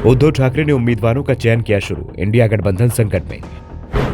उद्धव ठाकरे ने उम्मीदवारों का चयन किया शुरू। इंडिया गठबंधन संकट में।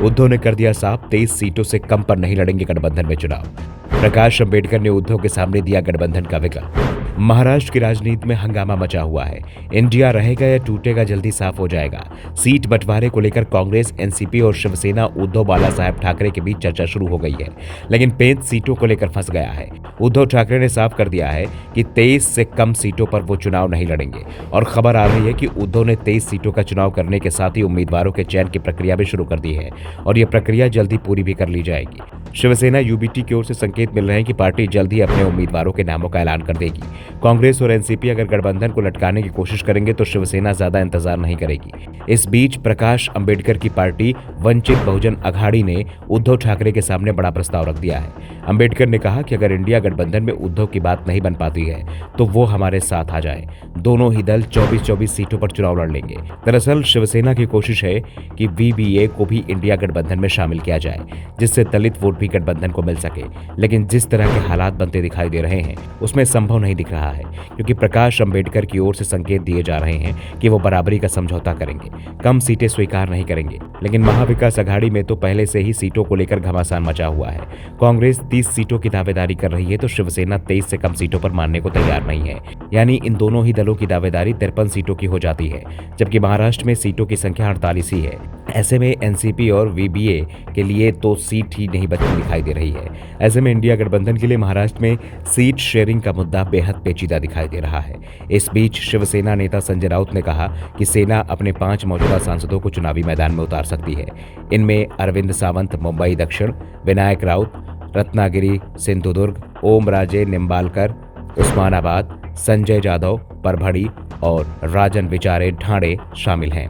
उद्धव ने कर दिया साफ, 23 सीटों से कम पर नहीं लड़ेंगे गठबंधन में चुनाव। प्रकाश अंबेडकर ने उद्धव के सामने दिया गठबंधन का विकल्प। महाराष्ट्र की राजनीति में हंगामा मचा हुआ है। इंडिया रहेगा या टूटेगा जल्दी साफ हो जाएगा। सीट बंटवारे को लेकर कांग्रेस, एनसीपी और शिवसेना उद्धव बाला साहेब ठाकरे के बीच चर्चा शुरू हो गई है, लेकिन 5 सीटों को लेकर फंस गया है। उद्धव ठाकरे ने साफ कर दिया है कि 23 से कम सीटों पर वो चुनाव नहीं लड़ेंगे और खबर आ रही है कि उद्धव ने 23 सीटों का चुनाव करने के साथ ही उम्मीदवारों के चयन की प्रक्रिया भी शुरू कर दी है और यह प्रक्रिया जल्दी पूरी भी कर ली जाएगी। शिवसेना यूबीटी की ओर से संकेत मिल रहे हैं कि पार्टी जल्द ही अपने उम्मीदवारों के नामों का ऐलान कर देगी। कांग्रेस और एनसीपी अगर गठबंधन को लटकाने की कोशिश करेंगे तो शिवसेना ज्यादा इंतजार नहीं करेगी। इस बीच प्रकाश अंबेडकर की पार्टी वंचित बहुजन अघाड़ी ने उद्धव ठाकरे के सामने बड़ा प्रस्ताव रख दिया है। अंबेडकर ने कहा कि अगर इंडिया गठबंधन में उद्धव की बात नहीं बन पाती है तो वो हमारे साथ आ जाए। दोनों ही दल 24-24 सीटों पर चुनाव लड़ लेंगे। दरअसल शिवसेना की कोशिश है कि वीबीए को भी इंडिया गठबंधन में शामिल किया जाए, जिससे दलित वोट भी गठबंधन को मिल सके। लेकिन जिस तरह के हालात बनते दिखाई दे रहे हैं उसमें संभव नहीं दिख रहा है, क्योंकि प्रकाश अंबेडकर की ओर से संकेत दिए जा रहे हैं कि वो बराबरी का समझौता करेंगे, कम सीटें स्वीकार नहीं करेंगे। लेकिन महाविकास अघाड़ी में तो पहले से ही सीटों को लेकर घमासान मचा हुआ है। कांग्रेस 30 सीटों की दावेदारी कर रही है तो शिवसेना 23 से कम सीटों पर मानने को तैयार नहीं है। यानी इन दोनों ही दलों की दावेदारी 53 सीटों की हो जाती है, जबकि महाराष्ट्र में सीटों की संख्या 48 ही है। ऐसे में एनसीपी और वीबीए के लिए तो सीट ही नहीं बचती दिखाई दे रही है। ऐसे में इंडिया गठबंधन के लिए महाराष्ट्र में सीट शेयरिंग का मुद्दा बेहद पेचीदा दिखाई दे रहा है। इस बीच शिवसेना नेता संजय राउत ने कहा कि सेना अपने 5 मौजूदा सांसदों को चुनावी मैदान में उतार सकती है। इनमें अरविंद सावंत मुंबई दक्षिण, विनायक राउत रत्नागिरी सिंधुदुर्ग, ओम राजे निम्बालकर उस्मानाबाद, संजय जाधव परभड़ी और राजन विचारे ढाणे शामिल हैं।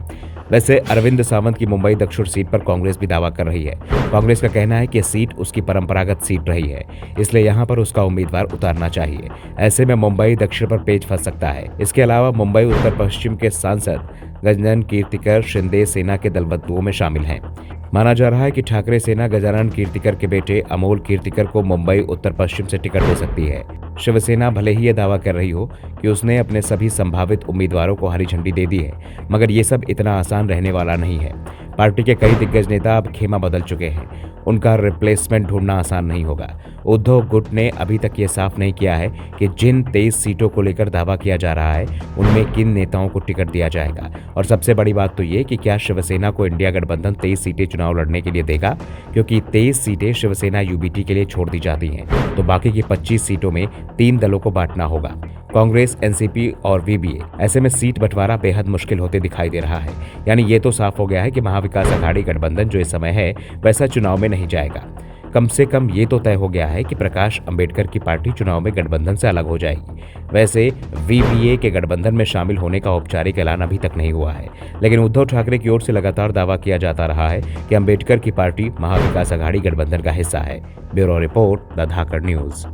वैसे अरविंद सावंत की मुंबई दक्षिण सीट पर कांग्रेस भी दावा कर रही है। कांग्रेस का कहना है कि सीट उसकी परंपरागत सीट रही है, इसलिए यहां पर उसका उम्मीदवार उतारना चाहिए। ऐसे में मुंबई दक्षिण पर पेच फंस सकता है। इसके अलावा मुंबई उत्तर पश्चिम के सांसद गजानन कीर्तिकर शिंदे सेना के दलबदलुओं में शामिल हैं। माना जा रहा है कि ठाकरे सेना गजानन कीर्तिकर के बेटे अमोल कीर्तिकर को मुंबई उत्तर पश्चिम से टिकट दे सकती है। शिवसेना भले ही यह दावा कर रही हो कि उसने अपने सभी संभावित उम्मीदवारों को हरी झंडी दे दी है, मगर ये सब इतना आसान रहने वाला नहीं है। पार्टी के कई दिग्गज नेता अब खेमा बदल चुके हैं, उनका रिप्लेसमेंट ढूंढना आसान नहीं होगा। उद्धव गुट ने अभी तक ये साफ नहीं किया है कि जिन 23 सीटों को लेकर दावा किया जा रहा है उनमें किन नेताओं को टिकट दिया जाएगा। और सबसे बड़ी बात तो ये कि क्या शिवसेना को इंडिया गठबंधन 23 सीटें चुनाव लड़ने के लिए देगा, क्योंकि 23 सीटें शिवसेना यूबीटी के लिए छोड़ दी जाती हैं, तो बाकी की 25 सीटों में 3 दलों को बांटना होगा, कांग्रेस, एनसीपी और वीबीए। ऐसे में सीट बंटवारा बेहद मुश्किल होते दिखाई दे रहा है। यानी ये तो साफ हो गया है कि महाविकास अघाड़ी गठबंधन जो इस समय है वैसा चुनाव में नहीं जाएगा। कम से कम ये तो तय हो गया है कि प्रकाश अंबेडकर की पार्टी चुनाव में गठबंधन से अलग हो जाएगी। वैसे वीबीए के गठबंधन में शामिल होने का औपचारिक ऐलान अभी तक नहीं हुआ है, लेकिन उद्धव ठाकरे की ओर से लगातार दावा किया जाता रहा है कि अंबेडकर की पार्टी महाविकास अघाड़ी गठबंधन का हिस्सा है। Bureau report, the Dhakad news.